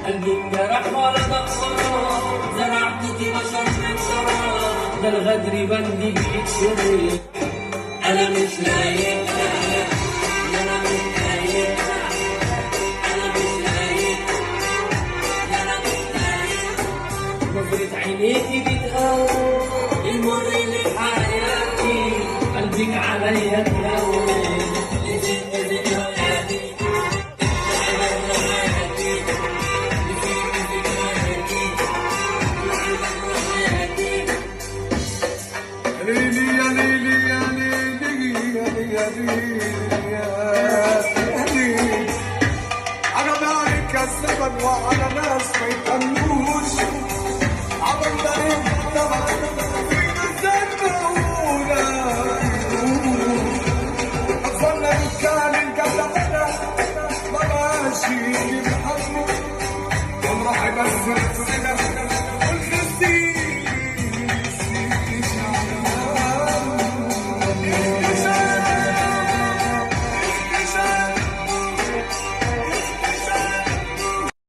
قلبي انجرح ولا تخسر، زرعت في بشر من شرار، ده الغدر بندي بيتشري. انا مش لايق، انا مش لايق، انا مش لايق، انا مش لايق. نظرة عينيكي بتقوي المر اللي في حياتي، قلبك عليا تلوي. ليلي يا ليلي يا ليلي يا ليلي يا ليلي، أنا مالك الزمن وعلى ناس ما يتمنوش عمل لي